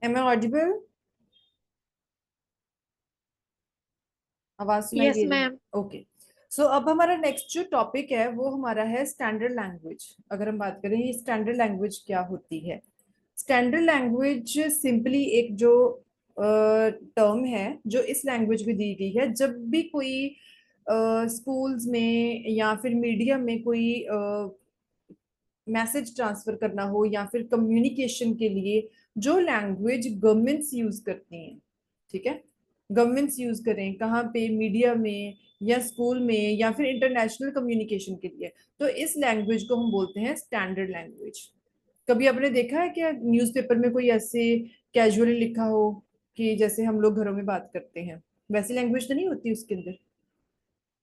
M I audible? आवाज सुनाई yes they रही है? मैम। ओके। सो अब हमारा नेक्स्ट जो टॉपिक है वो हमारा है स्टैंडर्ड लैंग्वेज। अगर हम बात करें ये स्टैंडर्ड लैंग्वेज क्या होती है। स्टैंडर्ड लैंग्वेज सिंपली एक जो टर्म है जो इस लैंग्वेज में दी गई है जब भी कोई स्कूल्स में या फिर मीडिया में कोई मैसेज ट्रांसफर करना हो या फिर कम्युनिकेशन के लिए जो लैंग्वेज गवर्नमेंट्स यूज करती हैं। ठीक है। गवर्नमेंट्स यूज करें कहाँ पे, मीडिया में या स्कूल में या फिर इंटरनेशनल कम्युनिकेशन के लिए, तो इस लैंग्वेज को हम बोलते हैं स्टैंडर्ड लैंग्वेज। कभी आपने देखा है क्या न्यूज़पेपर में कोई ऐसे कैजुअली लिखा हो कि जैसे हम लोग घरों में बात करते हैं वैसी लैंग्वेज तो नहीं होती उसके अंदर?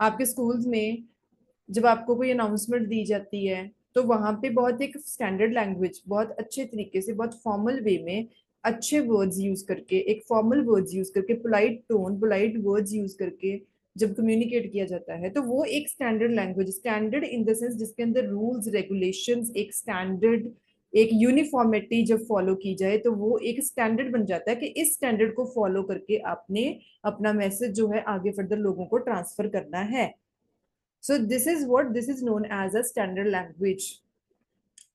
आपके स्कूल्स में जब आपको कोई अनाउंसमेंट दी जाती है तो वहां पे बहुत एक स्टैंडर्ड लैंग्वेज, बहुत अच्छे तरीके से, बहुत फॉर्मल वे में, अच्छे वर्ड्स यूज करके, एक फॉर्मल वर्ड्स यूज करके, polite tone, polite words use करके जब कम्युनिकेट किया जाता है तो वो एक standard language, standard in the sense जिसके अंदर रूल्स रेगुलेशंस, एक स्टैंडर्ड, एक यूनिफॉर्मिटी जब फॉलो की जाए तो वो एक स्टैंडर्ड बन जाता है कि इस स्टैंडर्ड को फॉलो करके आपने अपना मैसेज जो है आगे फर्दर लोगों को ट्रांसफर करना है। So this is what this is known as a standard language.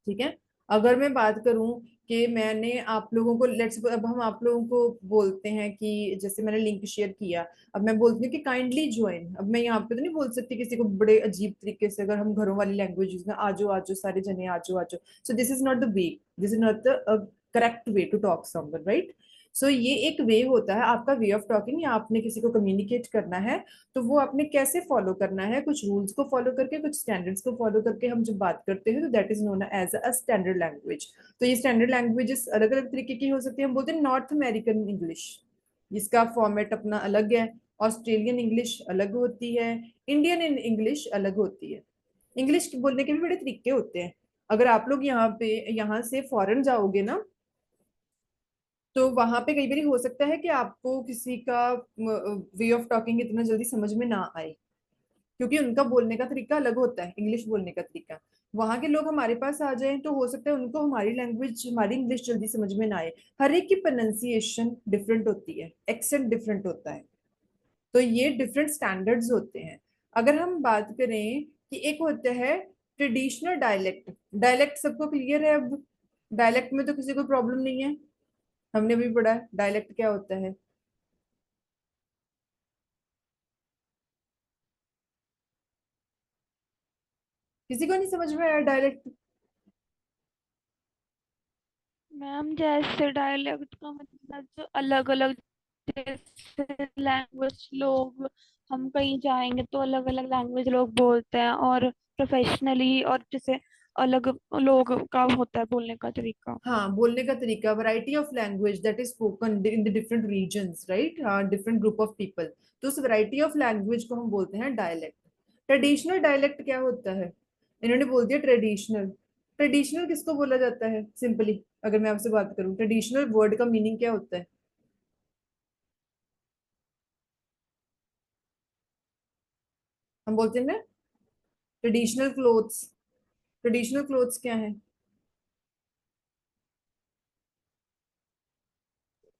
ठीक है। अगर मैं बात करूं कि मैंने आप लोगों को लेट्स, अब हम आप लोगों को बोलते हैं कि जैसे मैंने लिंक शेयर किया, अब मैं बोलती हूँ कि काइंडली ज्वाइन, अब मैं यहाँ पे तो नहीं बोल सकती किसी को बड़े अजीब तरीके से, अगर हम घरों वाली लैंग्वेज यूज में आजो आजो सारे जने आजो आजो। So this is not the way, this is not the correct way to talk someone, right? So ये एक वे होता है आपका वे ऑफ टॉकिंग, या आपने किसी को कम्युनिकेट करना है तो वो आपने कैसे फॉलो करना है, कुछ रूल्स को फॉलो करके, कुछ स्टैंडर्ड्स को फॉलो करके हम जब बात करते हैं तो that is known as a standard language. तो ये स्टैंडर्ड लैंग्वेजेस अलग अलग तरीके की हो सकती है। हम बोलते हैं नॉर्थ अमेरिकन इंग्लिश, इसका फॉर्मेट अपना अलग है। ऑस्ट्रेलियन इंग्लिश अलग होती है। इंडियन इंग्लिश अलग होती है। इंग्लिश बोलने के भी बड़े तरीके होते हैं। अगर आप लोग यहाँ पे, यहाँ से फॉरेन जाओगे ना, तो वहां पे कई बार हो सकता है कि आपको किसी का वे ऑफ टॉकिंग इतना जल्दी समझ में ना आए, क्योंकि उनका बोलने का तरीका अलग होता है, इंग्लिश बोलने का तरीका। वहां के लोग हमारे पास आ जाएं तो हो सकता है उनको हमारी लैंग्वेज, हमारी इंग्लिश जल्दी समझ में ना आए। हर एक की प्रोनाउंसिएशन डिफरेंट होती है, एक्सेंट डिफरेंट होता है। तो ये डिफरेंट स्टैंडर्ड्स होते हैं। अगर हम बात करें कि एक होता है ट्रेडिशनल डायलेक्ट। डायलेक्ट सबको क्लियर है अब? डायलेक्ट में तो किसी को प्रॉब्लम नहीं है, हमने भी पढ़ा है डायलेक्ट क्या होता है। किसी को नहीं समझ में आया डायलेक्ट? मैम जैसे डायलेक्ट का मतलब जो अलग अलग, जैसे लैंग्वेज लोग, हम कहीं जाएंगे तो अलग अलग लैंग्वेज लोग बोलते हैं, और प्रोफेशनली और जैसे अलग लोग का होता है बोलने का तरीका। हाँ, बोलने का तरीका, variety of language that is spoken in the different regions, right? हाँ, डिफरेंट ग्रुप ऑफ पीपल। तो उस वैरायटी ऑफ लैंग्वेज को हम बोलते हैं डायलेक्ट। ट्रेडिशनल डायलेक्ट क्या होता है? इन्होंने बोल दिया ट्रेडिशनल। ट्रेडिशनल किसको बोला जाता है सिंपली? अगर मैं आपसे बात करूं ट्रेडिशनल वर्ड का मीनिंग क्या होता है? हम बोलते हैं ना ट्रेडिशनल क्लोथ्स। ट्रेडिशनल क्लोथ्स क्या है?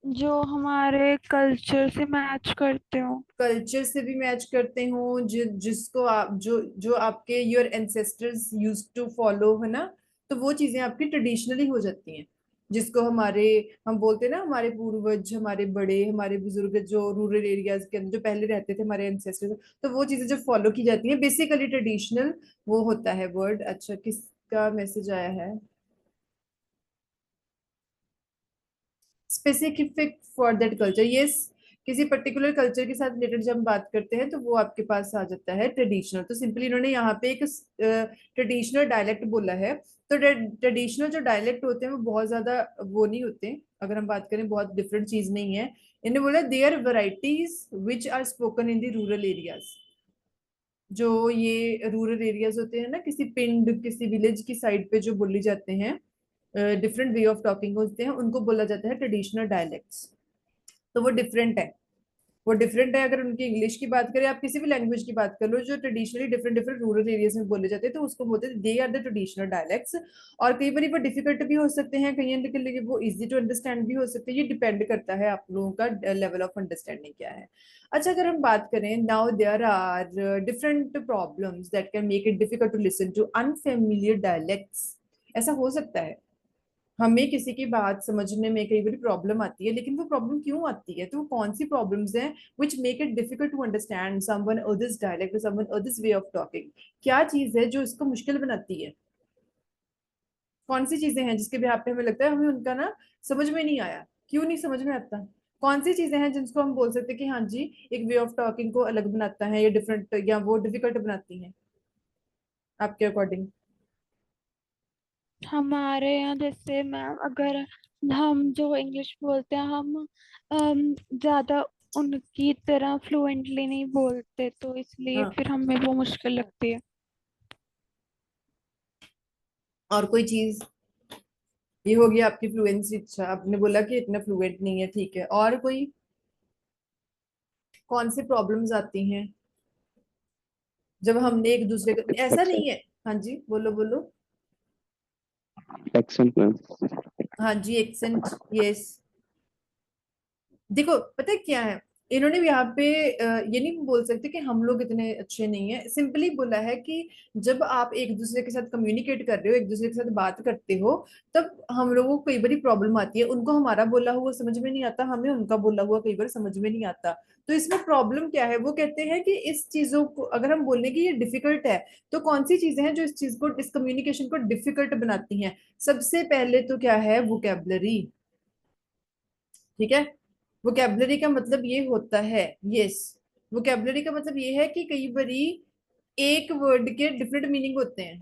जो हमारे कल्चर से मैच करते हो। कल्चर से भी मैच करते हो, जिसको आप, जो आपके your ancestors use to follow, है ना? तो वो चीजें आपकी ट्रेडिशनली हो जाती हैं। जिसको हमारे, हम बोलते हैं ना हमारे पूर्वज, हमारे बड़े, हमारे बुजुर्ग जो रूरल एरियाज के अंदर जो पहले रहते थे, हमारे एंसेस्टर्स, तो वो चीजें जो फॉलो की जाती हैं बेसिकली ट्रेडिशनल, वो होता है वर्ड। अच्छा, किसका मैसेज आया है? Specific for that culture, yes. किसी पर्टिकुलर कल्चर के साथ रिलेटेड जब हम बात करते हैं तो वो आपके पास आ जाता है ट्रेडिशनल। तो सिंपली इन्होंने यहाँ पे एक ट्रेडिशनल डायलेक्ट बोला है। तो ट्रेडिशनल जो डायलेक्ट होते हैं वो बहुत ज्यादा वो नहीं होते, अगर हम बात करें बहुत डिफरेंट चीज नहीं है। इन्होंने बोला there varieties which are spoken in the rural areas. जो ये रूरल एरियाज होते हैं ना, किसी पिंड, किसी विलेज की साइड पे जो बोली जाते हैं, डिफरेंट वे ऑफ टॉकिंग होते हैं, उनको बोला जाता है ट्रेडिशनल डायलेक्ट्स। तो वो डिफरेंट है। वो डिफरेंट है। अगर उनकी इंग्लिश की बात करें, आप किसी भी लैंग्वेज की बात कर लो जो traditionally different different rural areas में बोले जाते हैं, तो उसको बोलते हैं they are the traditional dialects. और कई बार वो डिफिकल्ट भी हो सकते हैं, कहीं के लिए वो इजी टू अंडरस्टैंड भी हो सकते हैं। ये डिपेंड करता है आप लोगों का लेवल ऑफ अंडरस्टैंडिंग क्या है। अच्छा, अगर हम बात करें, now there are different problems that can make it difficult to listen to unfamiliar dialects. ऐसा हो सकता है हमें किसी की बात समझने में कई बार प्रॉब्लम आती है, लेकिन वो प्रॉब्लम क्यों आती है, तो वो कौन सी प्रॉब्लम्स हैं which make it difficult to understand someone others dialect, someone others way of talking. क्या चीज है जो इसको मुश्किल बनाती है? कौन सी चीजें हैं जिसके बिहाफ पे हमें लगता है हमें उनका ना समझ में नहीं आया? क्यों नहीं समझ में आता? कौन सी चीजें हैं जिनको हम बोल सकते हैं कि हाँ जी, एक वे ऑफ टॉकिंग को अलग बनाता है या डिफरेंट, या वो डिफिकल्ट बनाती हैं आपके अकॉर्डिंग? हमारे यहाँ जैसे मैम, अगर हम जो इंग्लिश बोलते हैं, हम ज्यादा उनकी तरह फ्लुएंटली नहीं बोलते, तो इसलिए हाँ, फिर हमें वो मुश्किल लगती है। और कोई चीज? ये हो गया आपकी फ्लुएंसी। अच्छा, आपने बोला कि इतना फ्लुएंट नहीं है, ठीक है। और कोई कौन सी प्रॉब्लम्स आती हैं जब हमने एक दूसरे को, ऐसा एक्सेंट नहीं है? हाँ जी, बोलो बोलो। Accent ma'am. हाँ जी, एक्सेंट, यस। देखो पता है क्या है, इन्होंने भी यहाँ पे ये नहीं बोल सकते कि हम लोग इतने अच्छे नहीं है, सिंपली बोला है कि जब आप एक दूसरे के साथ कम्युनिकेट कर रहे हो, एक दूसरे के साथ बात करते हो, तब हम लोगों को कई बार प्रॉब्लम आती है। उनको हमारा बोला हुआ समझ में नहीं आता, हमें उनका बोला हुआ कई बार समझ में नहीं आता। तो इसमें प्रॉब्लम क्या है, वो कहते हैं कि इस चीजों को अगर हम बोलने की ये डिफिकल्ट है, तो कौन सी चीजें हैं जो इस चीज को, इस कम्युनिकेशन को डिफिकल्ट बनाती हैं? सबसे पहले तो क्या है, वोकेबलरी। ठीक है, वोकेबलरी का मतलब ये होता है, यस, वोकेबलरी का मतलब ये है कि कई बारी एक वर्ड के डिफरेंट मीनिंग होते हैं।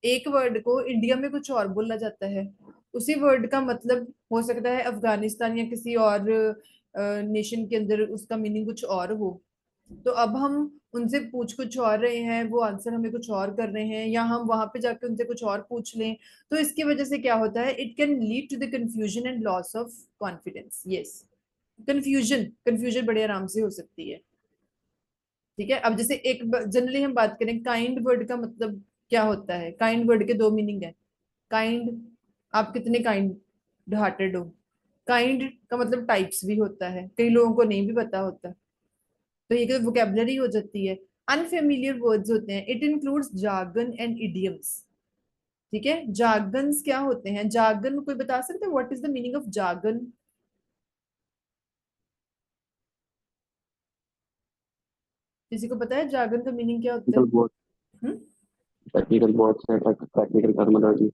एक वर्ड को इंडिया में कुछ और बोला जाता है, उसी वर्ड का मतलब हो सकता है अफगानिस्तान या किसी और नेशन के अंदर उसका मीनिंग कुछ और हो। तो अब हम उनसे पूछ कुछ और रहे हैं, वो आंसर हमें कुछ और कर रहे हैं, या हम वहां पे जाके उनसे कुछ और पूछ लें, तो इसकी वजह से क्या होता है, it can lead to the confusion and loss of confidence. Yes, confusion, confusion बड़े आराम से हो सकती है। ठीक है, अब जैसे एक जनरली हम बात करें, काइंड वर्ड का मतलब क्या होता है? काइंड वर्ड के दो मीनिंग है। काइंड, आप कितने काइंड हार्टेड हो। काइंड का मतलब टाइप्स भी होता है, कई लोगों को नहीं भी पता होता। तो ये तो वोकेबलरी हो जाती है। अनफेमिलियर वर्ड्स होते हैं, it includes jargon and idioms. ठीक है, जार्गन्स क्या होते हैं? जार्गन कोई बता सकते हैं what is the meaning of jargon? किसी को पता है जार्गन का मीनिंग क्या होता है? टेक्निकल बोर्ड, हम्म? टेक्निकल बोर्ड से टेक्निकल टर्मिनोलॉजी।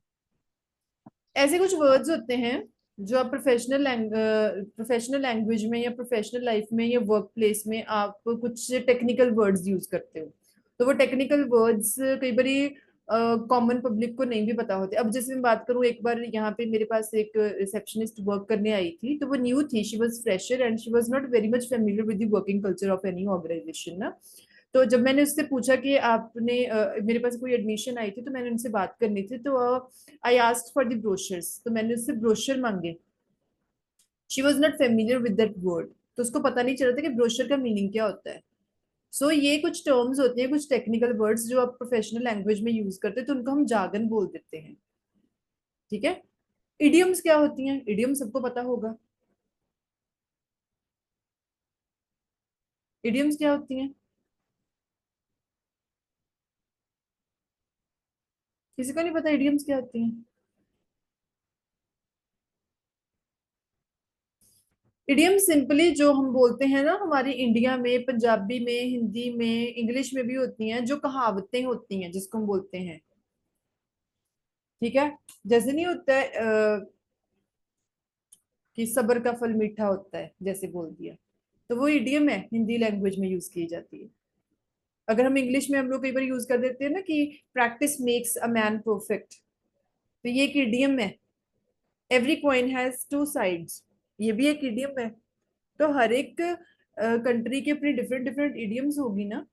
ऐसे कुछ वर्ड्स होते हैं जो आप प्रोफेशनल लैंग्वेज में या प्रोफेशनल लाइफ में या वर्क प्लेस में आप कुछ टेक्निकल वर्ड्स यूज करते हो। तो वो टेक्निकल वर्ड्स कई बारी कॉमन पब्लिक को नहीं भी पता होते। अब जैसे मैं बात करूं, एक बार यहाँ पे मेरे पास एक रिसेप्शनिस्ट वर्क करने आई थी, तो वो न्यू थी, she was fresher and she was not very much familiar with the working culture of any organization ना। तो जब मैंने उससे पूछा कि आपने मेरे पास कोई एडमिशन आई थी, तो मैंने उनसे बात करनी थी, तो I asked for the brochures, तो मैंने उससे ब्रोशर मांगे। She was not familiar with that word, तो उसको पता नहीं चल रहा था कि ब्रोशर का मीनिंग क्या होता है। सो ये कुछ टर्म्स होते हैं, कुछ टेक्निकल वर्ड्स जो आप प्रोफेशनल लैंग्वेज में यूज करते हैं, तो उनको हम जार्गन बोल देते हैं। ठीक है, इडियम्स क्या होती हैं? इडियम सबको पता होगा। इडियम्स क्या होती हैं? किसी को नहीं पता इडियम्स क्या होती हैं? इडियम सिंपली जो हम बोलते हैं ना, हमारे इंडिया में पंजाबी में, हिंदी में, इंग्लिश में भी होती हैं, जो कहावतें होती हैं जिसको हम बोलते हैं। ठीक है, जैसे नहीं होता है कि सब्र का फल मीठा होता है, जैसे बोल दिया, तो वो इडियम है, हिंदी लैंग्वेज में यूज की जाती है। अगर हम इंग्लिश में हम लोग कई बार यूज कर देते हैं ना कि practice makes a man perfect, तो ये एक इडियम है। Every coin has two sides, ये भी एक इडियम है। तो हर एक कंट्री की अपनी डिफरेंट डिफरेंट इडियम्स होगी ना,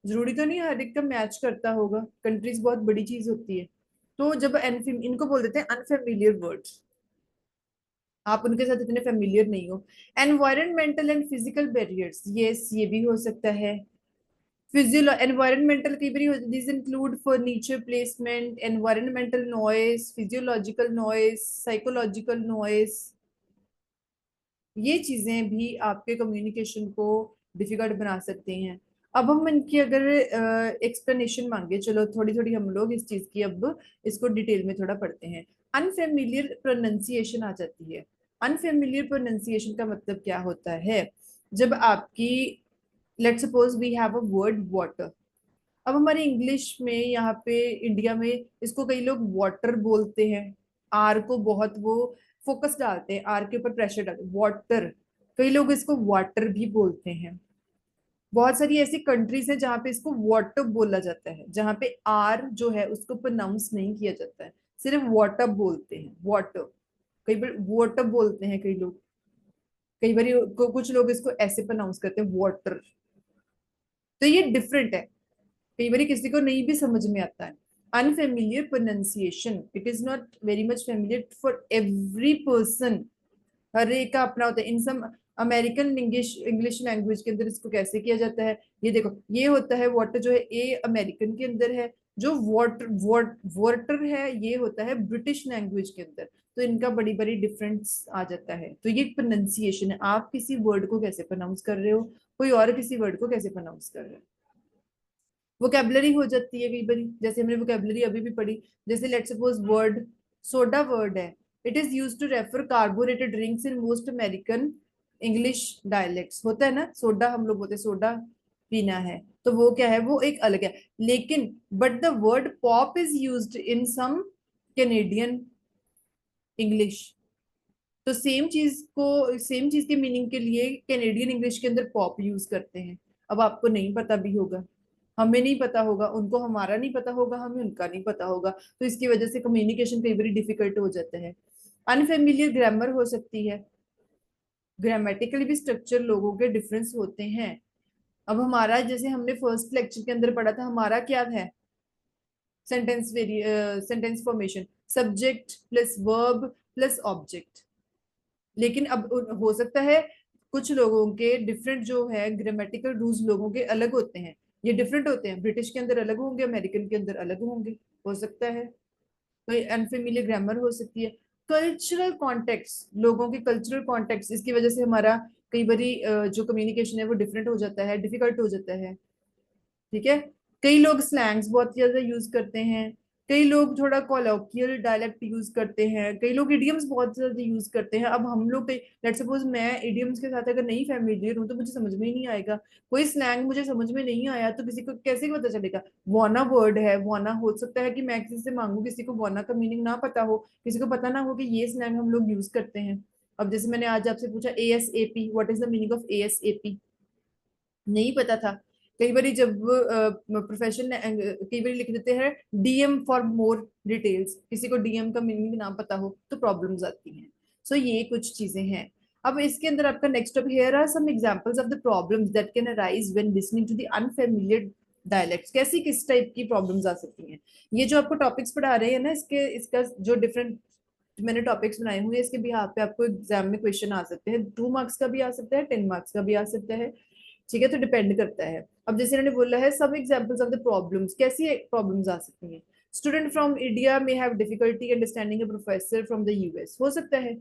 जरूरी तो नहीं हर एक का मैच करता होगा, कंट्रीज बहुत बड़ी चीज होती है। तो जब इनको बोल देते हैं अनफेमिलियर वर्ड्स। आप उनके साथ इतने फेमिलियर नहीं हो। Environmental and physical barriers, yes ये भी हो सकता है। फिजियो एनवायरमेंटल कई बार this include furniture placement, environmental noise, physiological noise, psychological noise, ये चीजें भी आपके कम्युनिकेशन को डिफिकल्ट बना सकती हैं। अब हम इनकी अगर एक्सप्लेनेशन मांगे, चलो थोड़ी थोड़ी हम लोग इस चीज की अब इसको डिटेल में थोड़ा पढ़ते हैं। अनफेमिलियर प्रोनाउंसिएशन आ जाती है। अनफेमिलियर प्रोनाउंसिएशन का मतलब क्या होता है? जब आपकी, let's suppose we have a word water. अब हमारे इंग्लिश में यहाँ पे इंडिया में इसको कई लोग वाटर बोलते हैं, आर को बहुत वो फोकस डालते हैं, आर के ऊपर प्रेशर डालते हैं, वाटर। कई लोग इसको वाटर भी बोलते हैं। बहुत सारी ऐसी कंट्रीज हैं जहाँ पे इसको वाटर बोला जाता है, जहाँ पे आर जो है उसको प्रोनाउंस नहीं किया जाता है, सिर्फ वाटर बोलते हैं, वाटर। कई बार वाटर बोलते हैं कई लोग, कई बार कुछ लोग इसको ऐसे प्रोनाउंस करते हैं वाटर। तो ये डिफरेंट है, कई बार किसी को नहीं भी समझ में आता है। Unfamiliar pronunciation, it is not very much familiar for every person. हर एक का अपना होता है। In some American English English language के अंदर इसको कैसे किया जाता है, ये देखो, ये होता है वाटर जो है, ए अमेरिकन के अंदर है। जो वाटर वाटर है ये होता है ब्रिटिश लैंग्वेज के अंदर। तो इनका बड़ी बड़ी डिफरेंस आ जाता है। तो ये प्रोनाउंसिएशन है, आप किसी वर्ड को कैसे प्रोनाउंस कर रहे हो, कोई और किसी वर्ड को कैसे प्रोनाउंस कर रहे हो। वोकेबलरी हो जाती है कई बार, जैसे हमने वोकेबलरी अभी भी पढ़ी। जैसे let's suppose word soda word है, it is used to refer carbonated drinks in most American English dialects. होता है ना सोडा, हम लोग बोलते हैं सोडा पीना है, तो वो क्या है, वो एक अलग है। लेकिन but the word pop is used in some Canadian English. तो सेम चीज के मीनिंग के लिए कैनेडियन इंग्लिश के अंदर पॉप यूज करते हैं। अब आपको नहीं पता भी होगा, हमें नहीं पता होगा, उनको हमारा नहीं पता होगा, हमें उनका नहीं पता होगा। तो इसकी वजह से कम्युनिकेशन कई बार डिफिकल्ट हो जाता है। अनफेमिलियर ग्रामर हो सकती है, ग्रामेटिकली भी स्ट्रक्चर लोगों के डिफरेंस होते हैं। अब हमारा, जैसे हमने फर्स्ट लेक्चर के अंदर पढ़ा था, हमारा क्या है, sentence formation, subject plus verb plus object. लेकिन अब हो सकता है कुछ लोगों के डिफरेंट जो है ग्रामेटिकल रूल्स लोगों के अलग होते हैं, ये डिफरेंट होते हैं, ब्रिटिश के अंदर अलग होंगे, अमेरिकन के अंदर अलग होंगे, हो सकता है। तो ये अनफेमिलियर ग्रामर हो सकती है। कल्चरल कॉन्टेक्स्ट, लोगों के कल्चरल कॉन्टेक्स्ट, इसकी वजह से हमारा कई बारी जो कम्युनिकेशन है वो डिफरेंट हो जाता है, डिफिकल्ट हो जाता है। ठीक है। कई लोग स्लैंग्स बहुत ज्यादा यूज करते हैं, कई लोग थोड़ा कॉलोकियल डायलेक्ट यूज करते हैं, कई लोग इडियम्स बहुत ज्यादा यूज करते हैं। अब हम लोग, लेट्स सपोज मैं इडियम्स के साथ अगर नहीं फैमिलियर हूँ तो मुझे समझ में ही नहीं आएगा। कोई स्लैंग मुझे समझ में नहीं आया तो किसी को कैसे पता चलेगा। वाना वर्ड है, वाना, हो सकता है कि मैं किसी से मांगू, किसी को वाना का मीनिंग ना पता हो, किसी को पता ना हो कि ये स्लैंग हम लोग यूज करते हैं। अब जैसे मैंने आज आपसे पूछा ASAP, what is the meaning of ASAP, नहीं पता था। कई बार जब प्रोफेशन कई बार लिख देते हैं DM फॉर मोर डिटेल्स, किसी को DM का मीनिंग ना पता हो तो प्रॉब्लम्स आती हैं। सो ये कुछ चीजें हैं। अब इसके अंदर आपका next topic, here are some examples of the problems that can arise when listening to the unfamiliar dialects. कैसी किस टाइप की प्रॉब्लम्स आ सकती हैं। ये जो आपको टॉपिक्स पढ़ा रहे हैं ना, इसका जो डिफरेंट मैंने टॉपिक्स बनाए हुए हैं, इसके बिहाफ पे आपको एग्जाम में क्वेश्चन आ सकते हैं, 2 मार्क्स का भी आ सकता है, 10 मार्क्स का भी आ सकता है। ठीक है, तो डिपेंड करता है। अब जैसे इन्होंने बोला है सब एग्जांपल्स ऑफ द प्रॉब्लम्स, कैसी प्रॉब्लम्स आ सकती हैं। स्टूडेंट फ्रॉम इंडिया में have difficulty understanding a professor from the US, हो सकता है।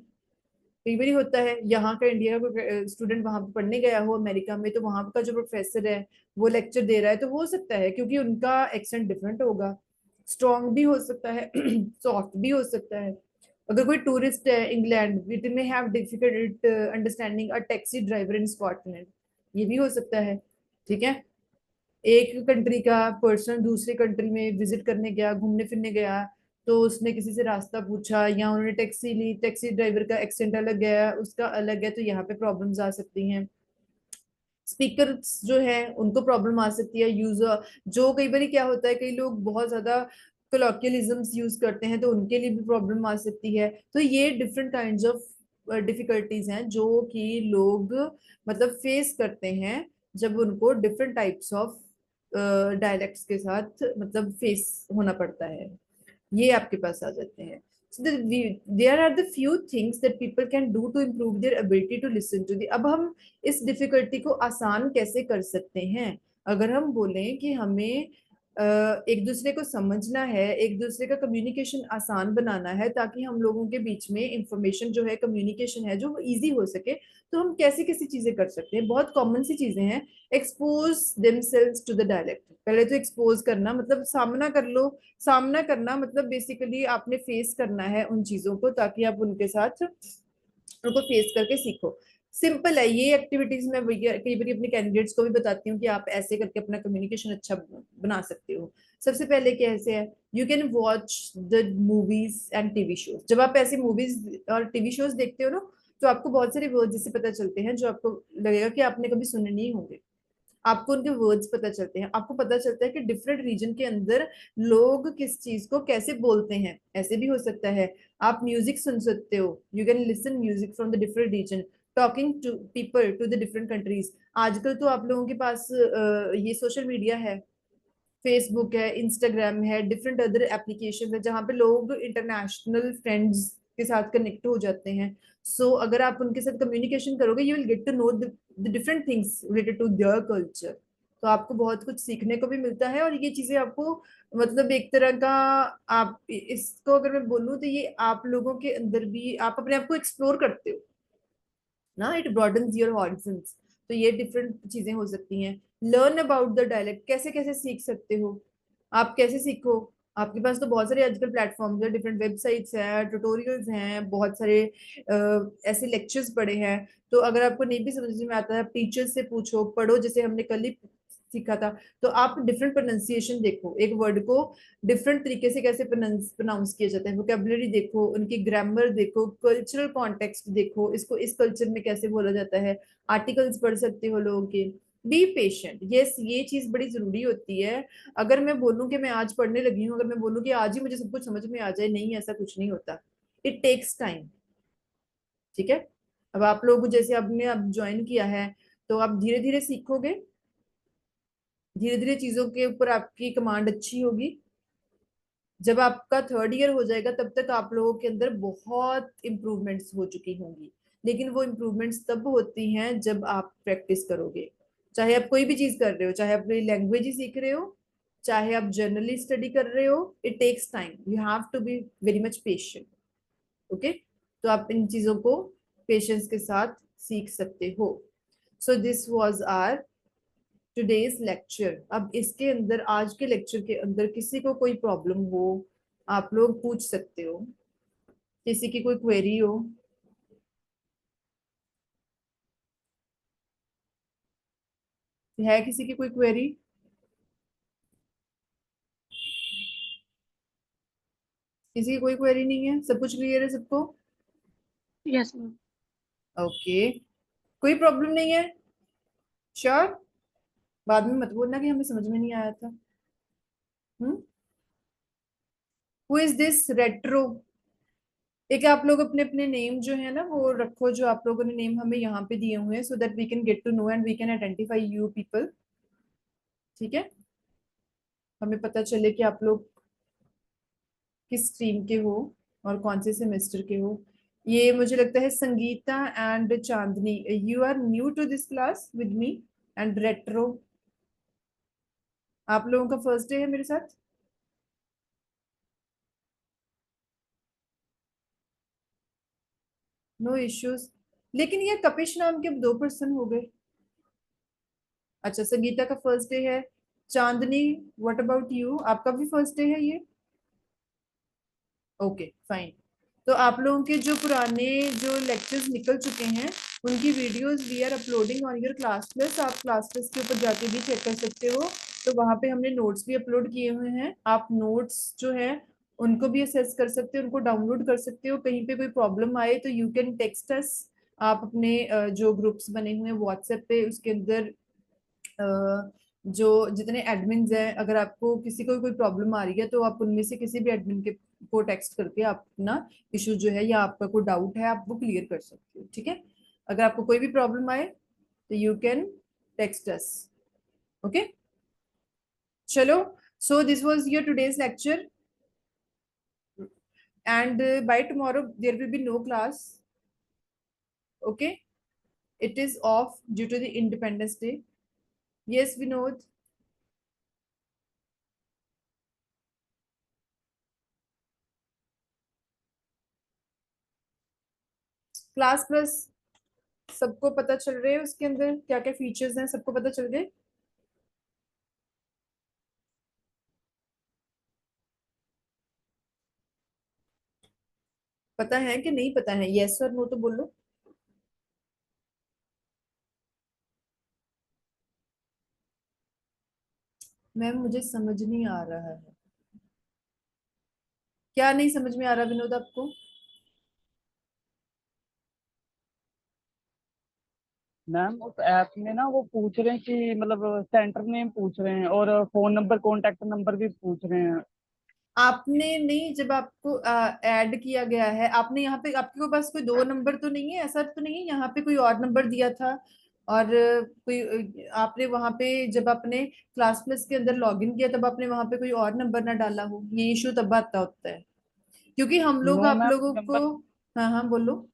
कई बार होता है यहाँ का इंडिया का स्टूडेंट वहां पे पढ़ने गया हो अमेरिका में, तो वहां का जो प्रोफेसर है वो लेक्चर दे रहा है, तो हो सकता है क्योंकि उनका एक्सेंट डिफरेंट होगा, स्ट्रॉन्ग भी हो सकता है सॉफ्ट भी हो सकता है। अगर कोई टूरिस्ट है इंग्लैंड, इट में have difficult understanding a taxi driver in Scotland, ये भी हो सकता है। ठीक है। एक कंट्री का पर्सन दूसरे कंट्री में विजिट करने गया, घूमने फिरने गया, तो उसने किसी से रास्ता पूछा या उन्होंने टैक्सी ली, टैक्सी ड्राइवर का एक्सेंट अलग गया, उसका अलग है, तो यहाँ पे प्रॉब्लम्स आ सकती हैं। स्पीकर्स जो है उनको प्रॉब्लम आ सकती है। यूजर जो कई बार क्या होता है, कई लोग बहुत ज्यादा कोलोकियलिज्म्स यूज करते हैं, तो उनके लिए भी प्रॉब्लम आ सकती है। तो ये डिफरेंट काइंड्स ऑफ डिफिकल्टीज हैं जो कि लोग मतलब फेस करते हैं जब उनको डिफरेंट टाइप्स ऑफ डायलेक्ट्स के साथ मतलब फेस होना पड़ता है, ये आपके पास आ जाते हैं। So there are the few things that people can do to improve their ability to listen to the. अब हम इस डिफिकल्टी को आसान कैसे कर सकते हैं? अगर हम बोलें कि हमें एक दूसरे को समझना है, एक दूसरे का कम्युनिकेशन आसान बनाना है, ताकि हम लोगों के बीच में इंफॉर्मेशन जो है, कम्युनिकेशन है, जो इजी हो सके, तो हम कैसी कैसी चीजें कर सकते हैं? बहुत कॉमन सी चीजें हैं। Expose themselves to the dialect. पहले तो एक्सपोज करना मतलब सामना कर लो। सामना करना मतलब बेसिकली आपने फेस करना है उन चीजों को, ताकि आप उनके साथ उनको फेस करके सीखो। सिंपल है ये एक्टिविटीज। मैं कई बार अपने कैंडिडेट्स को भी बताती हूँ कि आप ऐसे करके अपना कम्युनिकेशन अच्छा बना सकते हो। सबसे पहले कैसे है, you can watch the movies and TV shows. जब आप ऐसे मूवीज और टीवी शोज देखते हो ना, तो आपको बहुत सारे वर्ड जिससे पता चलते हैं जो आपको लगेगा कि आपने कभी सुने नहीं होंगे। आपको उनके वर्ड्स पता चलते हैं, आपको पता चलता है कि डिफरेंट रीजन के अंदर लोग किस चीज को कैसे बोलते हैं। ऐसे भी हो सकता है आप म्यूजिक सुन सकते हो, you can listen music from the different region, talking to people to the different countries. आजकल तो आप लोगों के पास ये सोशल मीडिया है, फेसबुक है, इंस्टाग्राम है, डिफरेंट अदर एप्लीकेशन है, जहाँ पे लोग इंटरनेशनल फ्रेंड्स के साथ कनेक्ट हो जाते हैं। अगर आप उनके साथ कम्युनिकेशन करोगे, you will get to know the different things related to their culture. तो आपको बहुत कुछ सीखने को भी मिलता है, और ये चीजें आपको मतलब एक तरह का, आप इसको अगर मैं बोलूँ तो ये आप लोगों के अंदर भी आप अपने आप को एक्सप्लोर करते हो ना, इट ब्रॉडन्स योर हॉरिजन्स। तो ये डिफरेंट चीजें हो सकती हैं। Learn about the dialect. कैसे कैसे सीख सकते हो? आप कैसे सीखो? आपके पास तो बहुत सारे आजकल प्लेटफॉर्म्स है, डिफरेंट वेबसाइट्स हैं, ट्यूटोरियल्स हैं, बहुत सारे ऐसे लेक्चर्स पड़े हैं। तो अगर आपको नहीं भी समझ में आता है, आप टीचर्स से पूछो, पढ़ो, जैसे हमने कल ही सीखा था। तो आप डिफरेंट प्रोनाउंसिएशन देखो, एक वर्ड को डिफरेंट तरीके से कैसे प्रोनाउंस किया जाता है, वोकेबलरी देखो, उनकी ग्रामर देखो, कल्चरल कॉन्टेक्स्ट देखो, इसको इस कल्चर में कैसे बोला जाता है। आर्टिकल्स पढ़ सकते हो लोगों के। Be patient. यस, ये चीज बड़ी जरूरी होती है। अगर मैं बोलूं कि मैं आज पढ़ने लगी हूँ, अगर मैं बोलूं कि आज ही मुझे सब कुछ समझ में आ जाए, नहीं, ऐसा कुछ नहीं होता। It takes time. ठीक है। अब आप लोग जैसे आपने अब ज्वाइन किया है, तो आप धीरे धीरे सीखोगे, धीरे धीरे चीजों के ऊपर आपकी कमांड अच्छी होगी। जब आपका थर्ड ईयर हो जाएगा, तब तक आप लोगों के अंदर बहुत इंप्रूवमेंट्स हो चुकी होंगी। लेकिन वो इंप्रूवमेंट्स तब होती हैं जब आप प्रैक्टिस करोगे। चाहे आप कोई भी चीज कर रहे हो, चाहे आप कोई लैंग्वेज ही सीख रहे हो, चाहे आप जर्नली स्टडी कर रहे हो, it takes time, you have to be very much patient. Okay. तो आप इन चीजों को पेशेंस के साथ सीख सकते हो। So this was our today's lecture. अब इसके अंदर, आज के लेक्चर के अंदर किसी को कोई प्रॉब्लम हो, आप लोग पूछ सकते हो। किसी की कोई क्वेरी हो? है किसी की कोई क्वेरी? किसी की कोई क्वेरी नहीं है? सब कुछ क्लियर है सबको? Yes ma'am. ओके। कोई प्रॉब्लम नहीं है? श्योर? बाद में मत बोलना कि हमें समझ में नहीं आया था। Who is this retro? एक आप लोग अपने अपने नेम जो है ना वो रखो, जो आप लोगों ने नेम हमें यहाँ पे दिए हुए हैं, so that we can get to know and we can identify you people. ठीक है। हमें पता चले कि आप लोग किस स्ट्रीम के हो और कौन से सेमेस्टर के हो। ये मुझे लगता है Sangeeta and Chandni, you are new to this class with me. And retro, आप लोगों का फर्स्ट डे है मेरे साथ। No issues. लेकिन ये कपिश नाम के 2 पर्सन हो गए। अच्छा, संगीता का फर्स्ट डे है। चांदनी, व्हाट अबाउट यू? आपका भी फर्स्ट डे है ये? Okay fine. तो आप लोगों के जो पुराने जो लेक्चर्स निकल चुके हैं, उनकी videos we are uploading on your Classplus. आप क्लास प्लस के ऊपर जाके भी चेक कर सकते हो। तो वहां पे हमने नोट्स भी अपलोड किए हुए हैं, आप नोट्स जो है उनको भी असेस कर सकते हो, उनको डाउनलोड कर सकते हो। कहीं पे कोई प्रॉब्लम आए तो यू कैन टेक्स्ट अस। आप अपने जो ग्रुप्स बने हुए हैं व्हाट्सएप पे, उसके अंदर जो जितने एडमिन हैं, अगर आपको किसी को कोई प्रॉब्लम आ रही है, तो आप उनमें से किसी भी एडमिन के को टेक्स्ट करके आप अपना इशू जो है या आपका कोई डाउट है आप वो क्लियर कर सकते हो। ठीक है। अगर आपको कोई भी प्रॉब्लम आए तो you can text us. Okay, चलो। So this was your today's lecture. and by tomorrow there will be no class. Okay, it is off due to the Independence Day. Yes, Vinod. Class plus सबको पता चल रहे हैं, उसके अंदर क्या क्या फीचर्स हैं सबको पता चल गए? पता है कि नहीं पता है? यस और नो तो बोलो। मैम मुझे समझ नहीं आ रहा है। क्या नहीं समझ में आ रहा विनोद आपको? मैम उस ऐप में ना वो पूछ रहे हैं कि मतलब सेंटर नेम पूछ रहे हैं और फोन नंबर कॉन्टेक्ट नंबर भी पूछ रहे हैं। आपने नहीं, जब आपको ऐड किया गया है, आपने यहाँ पे, आपके पास कोई दो नंबर तो नहीं है? ऐसा तो नहीं है यहाँ पे कोई और नंबर दिया था? और कोई आपने वहां पे जब आपने क्लास प्लस के अंदर लॉगिन किया तब आपने वहां पे कोई और नंबर ना डाला हो? ये इशू तब आता होता है क्योंकि हम लोग नो आप मैम लोगों को। नंबर हाँ हाँ बोलो।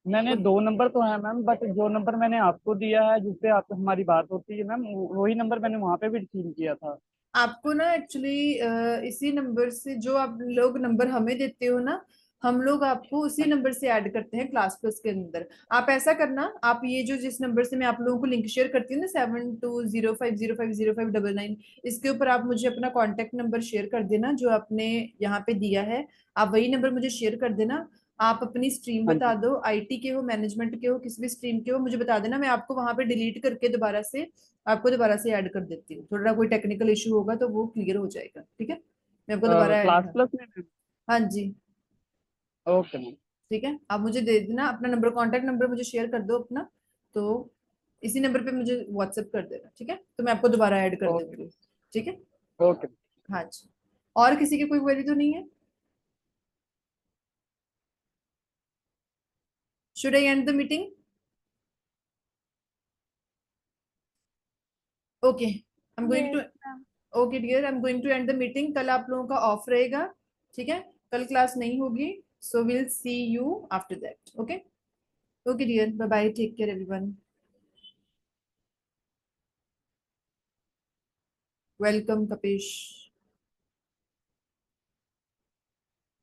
मैंने बोल- दो नंबर तो है मैम, बट जो नंबर मैंने आपको दिया है जिससे आपसे हमारी बात होती है मैम, वही नंबर मैंने वहाँ पे भी रिसीव किया था। आपको ना एक्चुअली इसी नंबर से जो आप लोग नंबर हमें देते हो ना, हम लोग आपको उसी हाँ जी। नंबर से ऐड करते हैं क्लास प्लस के अंदर। आप ऐसा करना, आप ये जो जिस नंबर से मैं आप लोगों को लिंक शेयर करती हूँ ना, 7205050599, इसके ऊपर आप मुझे अपना कॉन्टेक्ट नंबर शेयर कर देना जो आपने यहाँ पे दिया है। आप वही नंबर मुझे शेयर कर देना। आप अपनी स्ट्रीम हाँ बता जी। दो, आईटी के हो, मैनेजमेंट के हो, किसी भी स्ट्रीम के हो, मुझे बता देना। मैं आपको वहां पे डिलीट करके दोबारा से आपको दोबारा से ऐड कर देती हूँ। थोड़ा कोई टेक्निकल इशू होगा तो वो क्लियर हो जाएगा, ठीक है? मैं आपको दोबारा क्लास ऐड। प्लस में मैम। हाँ जी। Okay ma'am. ठीक है, आप मुझे दे देना अपना नंबर, कॉन्टेक्ट नंबर मुझे शेयर कर दो अपना। तो इसी नंबर पे मुझे व्हाट्सएप कर देना, ठीक है? तो मैं आपको दोबारा ऐड कर ओके। दूंगी। ठीक है। ओके। हाँ जी। और किसी की कोई क्वेरी तो नहीं है? Should I end the meeting? Okay, I am going to. Yes ma'am. Okay dear, I am going to end the meeting. कल आप लोगों का ऑफ रहेगा, ठीक है? कल क्लास नहीं होगी, so will see you after that. Okay. Okay dear, bye bye, take care everyone. Welcome Kapish.